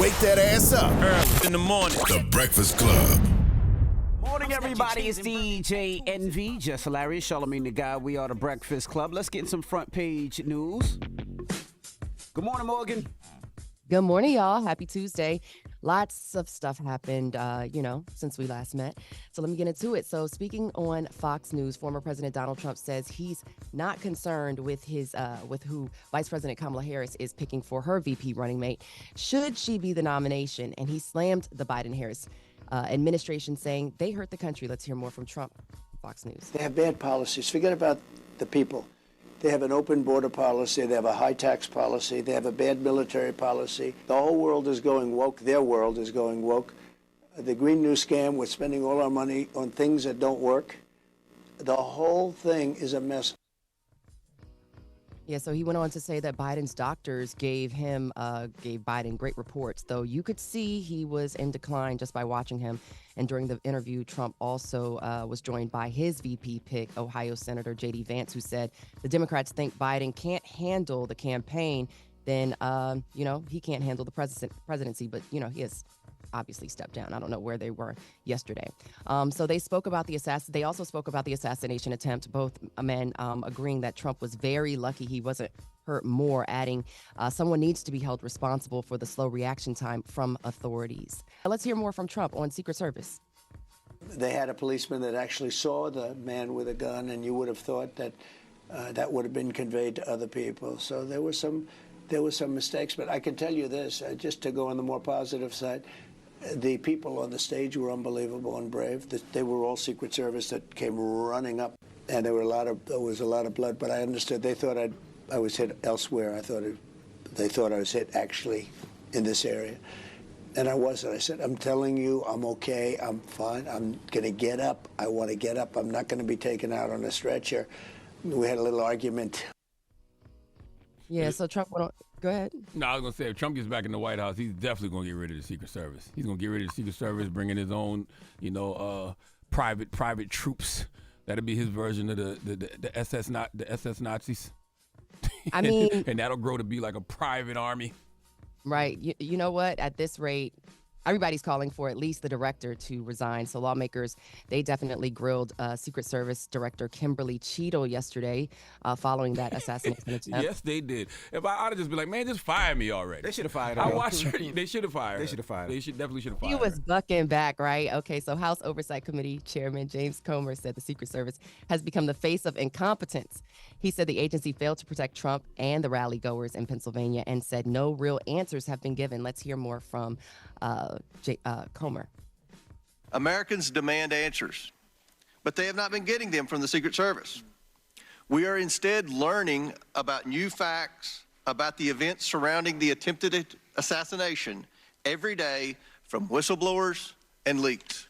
Wake that ass up. Early in the morning. The Breakfast Club. Morning, everybody. It's DJ NV, Jess Hilarious, Charlamagne the Guy. We are the Breakfast Club. Let's get in some front page news. Good morning, Morgan. Good morning, y'all. Happy Tuesday. Lots of stuff happened, since we last met. So let me get into it. So speaking on Fox News, former President Donald Trump says he's not concerned with with who Vice President Kamala Harris is picking for her VP running mate, should she be the nomination. And he slammed the Biden-Harris administration, saying they hurt the country. Let's hear more from Trump on Fox News. They have bad policies. Forget about the people. They have an open border policy. They have a high tax policy. They have a bad military policy. The whole world is going woke. Their world is going woke. The Green New Scam, we're spending all our money on things that don't work. The whole thing is a mess. Yeah, so he went on to say that Biden's doctors gave Biden great reports, though you could see he was in decline just by watching him. And during the interview, Trump also was joined by his VP pick, Ohio Senator J.D. Vance, who said the Democrats think Biden can't handle the campaign, then, he can't handle the presidency. But, he has obviously stepped down. I don't know where they were yesterday. So they spoke about They also spoke about the assassination attempt, both men agreeing that Trump was very lucky he wasn't hurt more, adding someone needs to be held responsible for the slow reaction time from authorities. Let's hear more from Trump on Secret Service. They had a policeman that actually saw the man with a gun, and you would have thought that that would have been conveyed to other people. So there were some mistakes. But I can tell you this, just to go on the more positive side, the people on the stage were unbelievable and brave. They were all Secret Service that came running up, and there was a lot of blood. But I understood they thought I was hit elsewhere. They thought I was hit actually in this area, and I wasn't. I said, "I'm telling you, I'm okay. I'm fine. I'm going to get up. I want to get up. I'm not going to be taken out on a stretcher." We had a little argument. Yeah, so Trump went on. Go ahead. No, I was going to say, if Trump gets back in the White House, he's definitely going to get rid of the Secret Service. He's going to get rid of the Secret Service, bring in his own, private troops. That'll be his version of the SS Nazis. I mean, and that'll grow to be like a private army. Right. You know what? At this rate, everybody's calling for at least the director to resign. So lawmakers, they definitely grilled Secret Service Director Kimberly Cheadle yesterday following that assassination attempt. Yes, they did. If I'd have just been like, man, just fire me already. They should have fired her. I watched her. They should have fired her. They should have fired her. They definitely should have fired He her. was bucking back, right? Okay, so House Oversight Committee Chairman James Comer said the Secret Service has become the face of incompetence. He said the agency failed to protect Trump and the rally goers in Pennsylvania and said no real answers have been given. Let's hear more from Comer. Americans demand answers, but they have not been getting them from the Secret Service. We are instead learning about new facts about the events surrounding the attempted assassination every day from whistleblowers and leaks.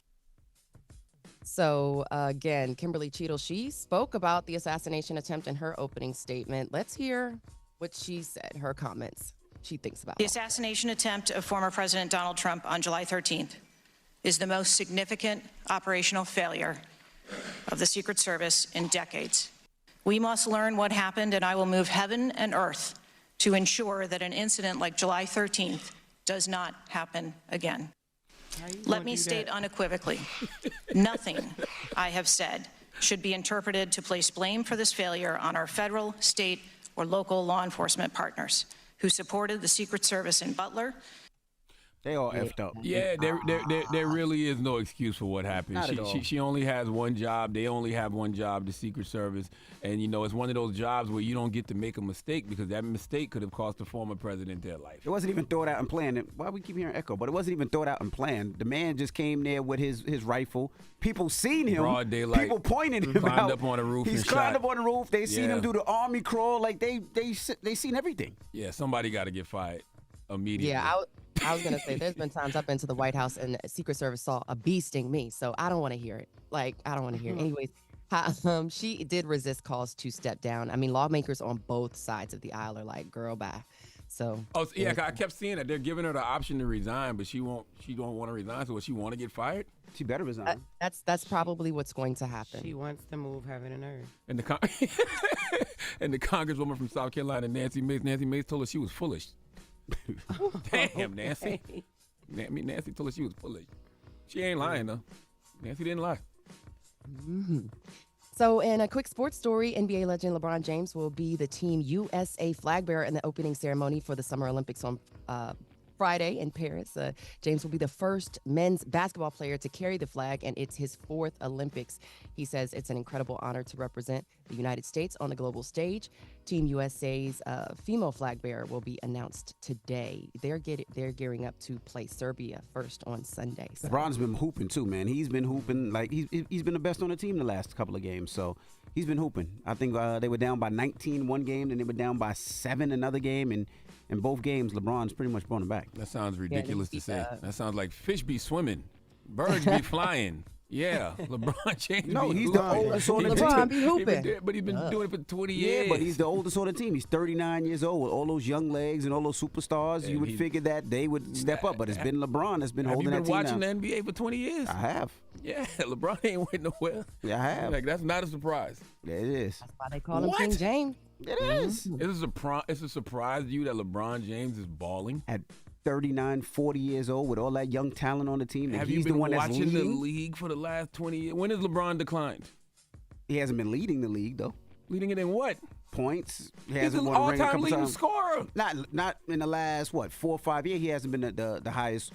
So, again, Kimberly Cheadle, she spoke about the assassination attempt in her opening statement. Let's hear what she said, her comments. She thinks about the assassination attempt of former President Donald Trump on July 13th is the most significant operational failure of the Secret Service in decades. We must learn what happened, and I will move heaven and earth to ensure that an incident like July 13th does not happen again. Let me state unequivocally, nothing I have said should be interpreted to place blame for this failure on our federal, state, or local law enforcement partners who supported the Secret Service in Butler. They all effed up. Yeah, there really is no excuse for what happened. Not at all. She only has one job. They only have one job, the Secret Service. And, it's one of those jobs where you don't get to make a mistake because that mistake could have cost the former president their life. It wasn't even thought out and planned. Why we keep hearing echo? But it wasn't even thought out and planned. The man just came there with his rifle. People seen him. Broad daylight. People pointed him climbed out. Up on the roof. He's and climbed shot. up on the roof. They seen Yeah. him do the army crawl. Like they seen everything. Yeah, somebody got to get fired immediately. Yeah, I was going to say, there's been times I've been to the White House and the Secret Service saw a bee sting me. So I don't want to hear it. I don't want to hear it. Anyways, she did resist calls to step down. I mean, lawmakers on both sides of the aisle are like, girl, bye. So. Oh, yeah, I kept seeing that. They're giving her the option to resign, but she don't want to resign. So will she want to get fired? She better resign. That's probably what's going to happen. She wants to move heaven and earth. And the Congresswoman from South Carolina, Nancy Mace told her she was foolish. Damn, Nancy. Nancy told us she was full of it. She ain't lying, though. Nancy didn't lie. Mm-hmm. So, in a quick sports story, NBA legend LeBron James will be the Team USA flag bearer in the opening ceremony for the Summer Olympics on Friday in Paris. James will be the first men's basketball player to carry the flag, and it's his 4th Olympics. He says it's an incredible honor to represent the United States on the global stage. Team USA's female flag bearer will be announced today. They're gearing up to play Serbia first on Sunday. So. LeBron's been hooping too, man. He's been hooping like he's been the best on the team the last couple of games. So he's been hooping. I think they were down by 19 one game, then they were down by 7 another game, and in both games, LeBron's pretty much brought him back. That sounds ridiculous to say. That sounds like fish be swimming, birds be flying. Yeah, LeBron James. No, he's the oldest on the team. LeBron be hooping. But he's been doing it for 20 years. Yeah, but he's the oldest on the team. He's 39 years old with all those young legs and all those superstars. And you would figure that they would step up, but it's been LeBron that's been holding that team. Have you been watching the NBA for 20 years? I have. Yeah, LeBron ain't went nowhere. Yeah, I have. Like, that's not a surprise. Yeah, it is. That's why they call him King James. It is. It's a surprise to you that LeBron James is balling? At 39, 40 years old with all that young talent on the team. Have he's you been the one that's watching the leading? league for the last 20 years? When has LeBron declined? He hasn't been leading the league, though. Leading it in what? Points. He He's hasn't an won a ring a all-time couple leading times. scorer. Not in the last, 4 or 5 years. He hasn't been the highest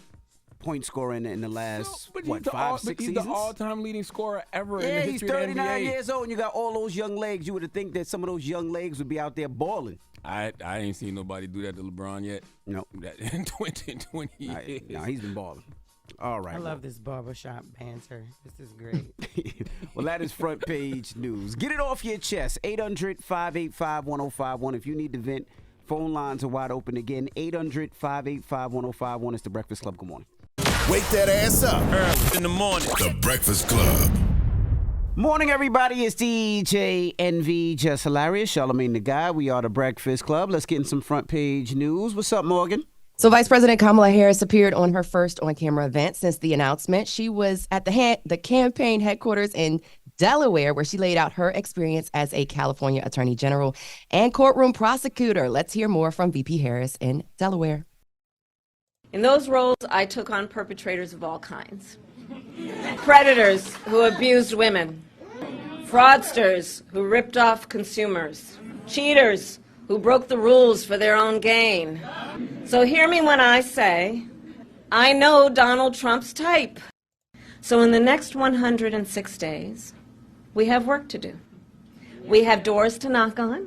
point scorer in the last, 5, 6 he's seasons? the all-time leading scorer ever in the Yeah, history he's of the 39 NBA. years old, and you got all those young legs. You would have think that some of those young legs would be out there balling. I ain't seen nobody do that to LeBron yet. No. In 20 years. No, he's been balling. All right. I love this barbershop banter. This is great. Well, that is front page news. Get it off your chest. 800-585-1051. If you need to vent, phone lines are wide open again. 800-585-1051. It's the Breakfast Club. Good morning. Wake that ass up. Early in the morning. The Breakfast Club. Morning, everybody. It's DJ NV, Jess Hilarious, Charlamagne the Guy. We are the Breakfast Club. Let's get in some front page news. What's up, Morgan? So Vice President Kamala Harris appeared on her first on-camera event since the announcement. She was at the campaign headquarters in Delaware, where she laid out her experience as a California Attorney General and courtroom prosecutor. Let's hear more from VP Harris in Delaware. In those roles, I took on perpetrators of all kinds. Predators who abused women, fraudsters who ripped off consumers, cheaters who broke the rules for their own gain. So hear me when I say, I know Donald Trump's type. So in the next 106 days, we have work to do. We have doors to knock on.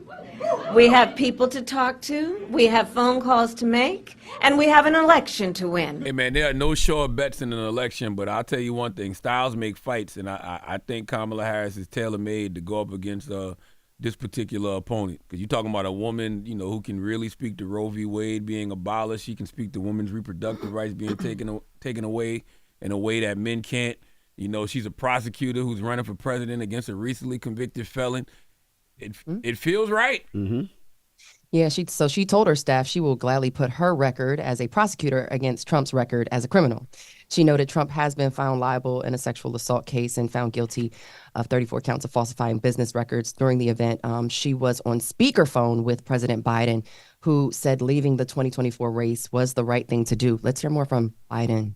We have people to talk to. We have phone calls to make. And we have an election to win. Hey, man, there are no sure bets in an election, but I'll tell you one thing. Styles make fights, and I think Kamala Harris is tailor-made to go up against this particular opponent. Because you're talking about a woman, who can really speak to Roe v. Wade being abolished. She can speak to women's reproductive rights being taken away in a way that men can't. She's a prosecutor who's running for president against a recently convicted felon. It feels right. Mm-hmm. Yeah, she told her staff she will gladly put her record as a prosecutor against Trump's record as a criminal. She noted Trump has been found liable in a sexual assault case and found guilty of 34 counts of falsifying business records during the event. She was on speakerphone with President Biden, who said leaving the 2024 race was the right thing to do. Let's hear more from Biden.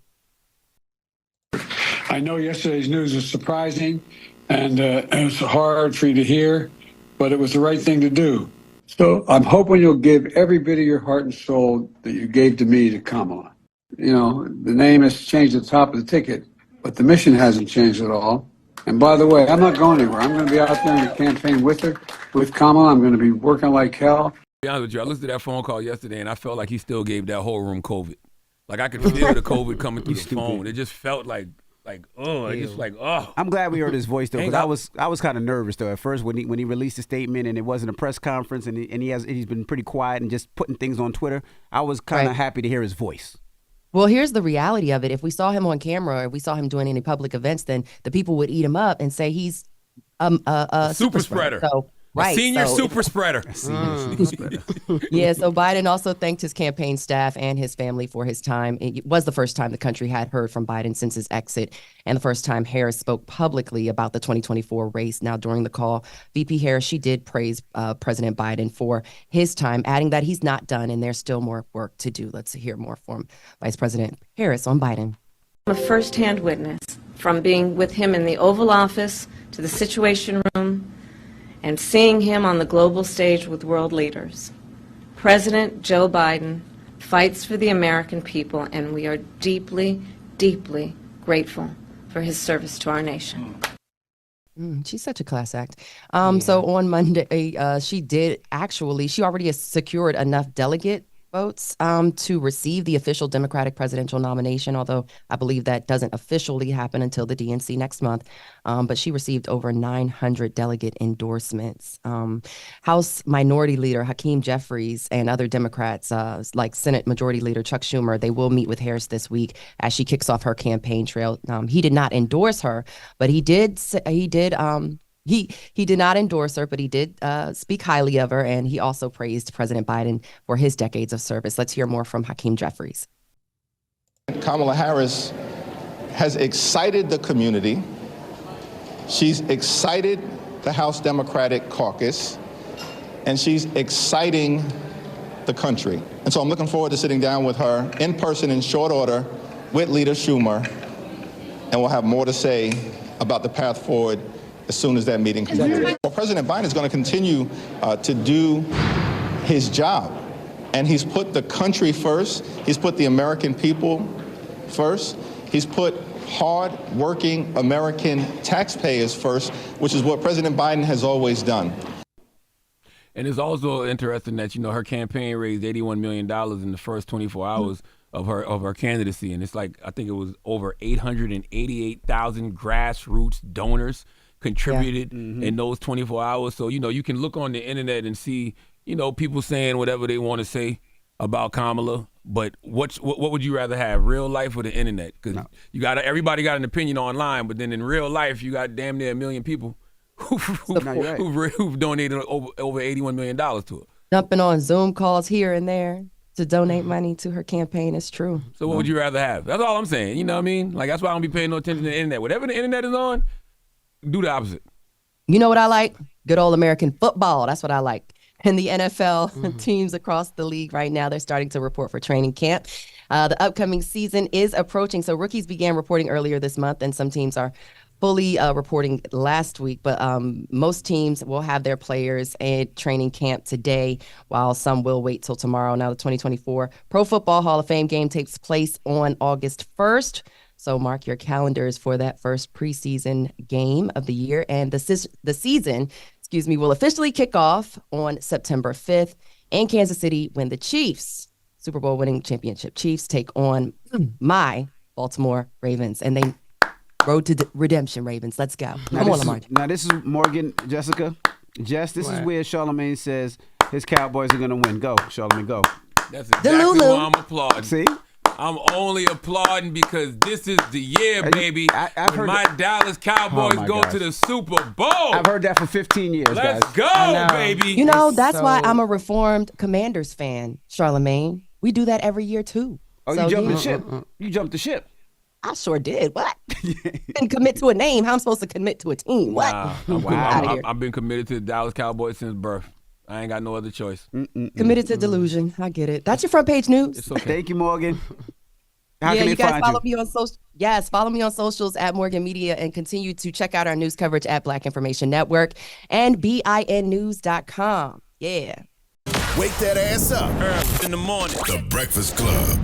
I know yesterday's news was surprising, and it was hard for you to hear, but it was the right thing to do. So I'm hoping you'll give every bit of your heart and soul that you gave to me to Kamala. The name has changed at the top of the ticket, but the mission hasn't changed at all. And by the way, I'm not going anywhere. I'm going to be out there in the campaign with her, with Kamala. I'm going to be working like hell. To be honest with you, I listened to that phone call yesterday, and I felt like he still gave that whole room COVID. Like, I could feel the COVID coming through the phone. It just felt like, I'm glad we heard his voice though, because I was kind of nervous though at first when he released a statement and it wasn't a press conference and he's been pretty quiet and just putting things on Twitter. I was kind of happy to hear his voice. Well, here's the reality of it. If we saw him on camera or if we saw him doing any public events, then the people would eat him up and say he's a super spreader. So Right. Senior so- super spreader. Yeah, so Biden also thanked his campaign staff and his family for his time. It was the first time the country had heard from Biden since his exit, and the first time Harris spoke publicly about the 2024 race. Now, during the call, VP Harris, she did praise President Biden for his time, adding that he's not done and there's still more work to do. Let's hear more from Vice President Harris on Biden. I'm a first-hand witness, from being with him in the Oval Office to the Situation Room and seeing him on the global stage with world leaders. President Joe Biden fights for the American people, and we are deeply, deeply grateful for his service to our nation. She's such a class act. So on Monday, she already has secured enough delegate votes to receive the official Democratic presidential nomination, although I believe that doesn't officially happen until the DNC next month. But she received over 900 delegate endorsements. House Minority Leader Hakeem Jeffries and other Democrats, like Senate Majority Leader Chuck Schumer, they will meet with Harris this week as she kicks off her campaign trail. He did not endorse her, but he did not endorse her, but he did speak highly of her, and he also praised President Biden for his decades of service. Let's hear more from Hakeem Jeffries. Kamala Harris has excited the community. She's excited the House Democratic Caucus, and she's exciting the country. And so I'm looking forward to sitting down with her in person in short order with Leader Schumer, and we'll have more to say about the path forward as soon as that meeting concludes. Well, President Biden is going to continue to do his job. And he's put the country first. He's put the American people first. He's put hard-working American taxpayers first, which is what President Biden has always done. And it's also interesting that, her campaign raised $81 million in the first 24 hours of her candidacy. And it's like, I think it was over 888,000 grassroots donors contributed in those 24 hours. So, you can look on the internet and see, people saying whatever they want to say about Kamala. But what would you rather have, real life or the internet? Because everybody got an opinion online, but then in real life, you got damn near 1 million people who've donated over $81 million to her. Jumping on Zoom calls here and there to donate money to her campaign. It's true. So what would you rather have? That's all I'm saying. You know what I mean? Like, that's why I don't be paying no attention to the internet. Whatever the internet is on, do the opposite. You know what I like? Good old American football. That's what I like. And the NFL teams across the league right now, they're starting to report for training camp. The upcoming season is approaching. So rookies began reporting earlier this month, and some teams are fully reporting last week. But most teams will have their players at training camp today, while some will wait till tomorrow. Now, the 2024 Pro Football Hall of Fame game takes place on August 1st. So mark your calendars for that first preseason game of the year. And the season, will officially kick off on September 5th in Kansas City when the Chiefs, Super Bowl winning championship Chiefs, take on my Baltimore Ravens. And they road to redemption, Ravens. Let's go. Now, this is Morgan, Jessica. Jess, this is where Charlamagne says his Cowboys are going to win. Go, Charlamagne, go. That's exactly why I'm applauding. See? I'm only applauding because this is the year, baby, I've heard my Dallas Cowboys go to the Super Bowl. I've heard that for 15 years, Let's guys. go, baby. That's why I'm a reformed Commanders fan, Charlamagne. We do that every year, too. Oh, you jumped the ship. You jumped the ship. I sure did. What? Didn't commit to a name. How I'm supposed to commit to a team? What? Wow. I've been committed to the Dallas Cowboys since birth. I ain't got no other choice. Committed to delusion. I get it. That's your front page news. It's okay. Thank you, Morgan. How yeah, can you they guys find follow me on social. Yes, follow me on socials at Morgan Media, and continue to check out our news coverage at Black Information Network and BINnews.com. Yeah. Wake that ass up. Early in the morning. The Breakfast Club.